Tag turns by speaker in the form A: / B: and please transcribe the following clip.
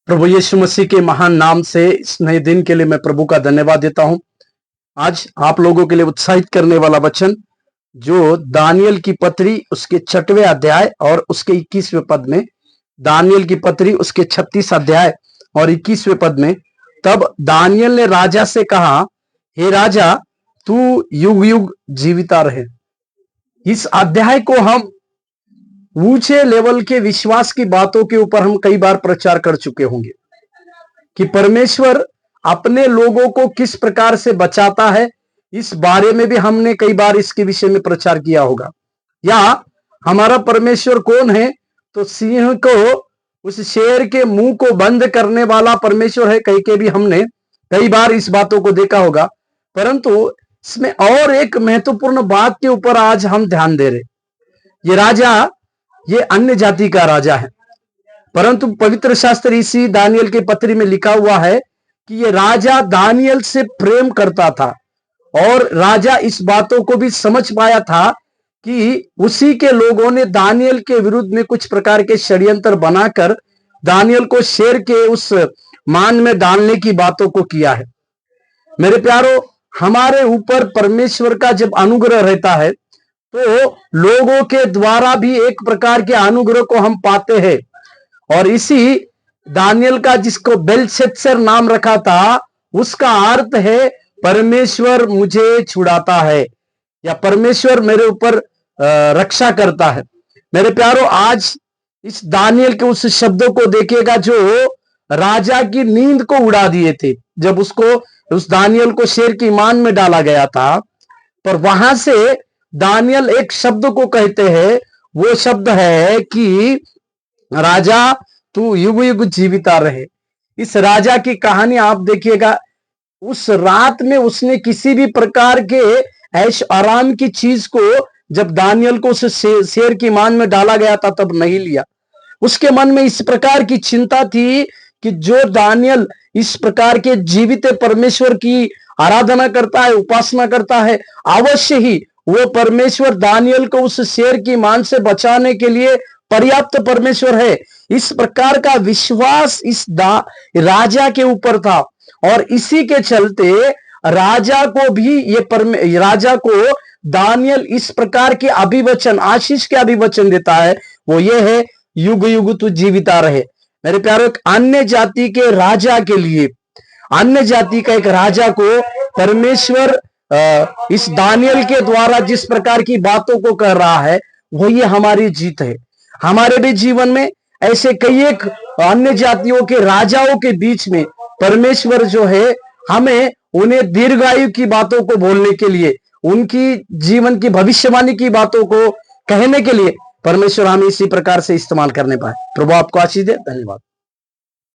A: प्रभु यीशु मसीह के महान नाम से इस नए दिन के लिए मैं प्रभु का धन्यवाद देता हूं। आज आप लोगों के लिए उत्साहित करने वाला वचन जो दानियल की पत्री उसके 6वें अध्याय और उसके 21वें पद में, दानियल की पत्री उसके 36 अध्याय और 21वें पद में, तब दानियल ने राजा से कहा, हे राजा, तू युग युग जीविता रहे। इस अध्याय को हम ऊंचे लेवल के विश्वास की बातों के ऊपर हम कई बार प्रचार कर चुके होंगे कि परमेश्वर अपने लोगों को किस प्रकार से बचाता है। इस बारे में भी हमने कई बार इसके विषय में प्रचार किया होगा। या हमारा परमेश्वर कौन है, तो सिंह को, उस शेर के मुंह को बंद करने वाला परमेश्वर है कह के भी हमने कई बार इस बातों को देखा होगा। परंतु इसमें और एक महत्वपूर्ण बात के ऊपर आज हम ध्यान दे रहे। ये राजा, ये अन्य जाति का राजा है, परंतु पवित्र शास्त्र इसी दानियल के पत्री में लिखा हुआ है कि ये राजा दानियल से प्रेम करता था और राजा इस बातों को भी समझ पाया था कि उसी के लोगों ने दानियल के विरुद्ध में कुछ प्रकार के षड्यंत्र बनाकर दानियल को शेर के उस मान में डालने की बातों को किया है। मेरे प्यारो, हमारे ऊपर परमेश्वर का जब अनुग्रह रहता है तो लोगों के द्वारा भी एक प्रकार के अनुग्रह को हम पाते हैं। और इसी दानियल का, जिसको बेलशत्सर नाम रखा था, उसका अर्थ है परमेश्वर मुझे छुड़ाता है या परमेश्वर मेरे ऊपर रक्षा करता है। मेरे प्यारो, आज इस दानियल के उस शब्दों को देखिएगा जो राजा की नींद को उड़ा दिए थे जब उसको, उस दानियल को शेर की मान में डाला गया था। पर वहां से दानियल एक शब्द को कहते हैं, वो शब्द है कि राजा, तू युग युग जीविता रहे। इस राजा की कहानी आप देखिएगा। उस रात में उसने किसी भी प्रकार के ऐश आराम की चीज को, जब दानियल को उस शेर की मान में डाला गया था तब नहीं लिया। उसके मन में इस प्रकार की चिंता थी कि जो दानियल इस प्रकार के जीवित परमेश्वर की आराधना करता है, उपासना करता है, अवश्य ही वो परमेश्वर दानियल को उस शेर की मान से बचाने के लिए पर्याप्त परमेश्वर है। इस प्रकार का विश्वास इस राजा के ऊपर था और इसी के चलते राजा को भी राजा को दानियल इस प्रकार के अभिवचन, आशीष के अभिवचन देता है। वो ये है, युग युग तू जीविता रहे। मेरे प्यारो, एक अन्य जाति के राजा के लिए, अन्य जाति का एक राजा को परमेश्वर इस दानियल के द्वारा जिस प्रकार की बातों को कर रहा है, वही हमारी जीत है। हमारे भी जीवन में ऐसे कई एक अन्य जातियों के राजाओं के बीच में परमेश्वर जो है, हमें उन्हें दीर्घायु की बातों को बोलने के लिए, उनकी जीवन की भविष्यवाणी की बातों को कहने के लिए परमेश्वर हमें इसी प्रकार से इस्तेमाल करने पाए। प्रभु आपको आशीष दे। धन्यवाद।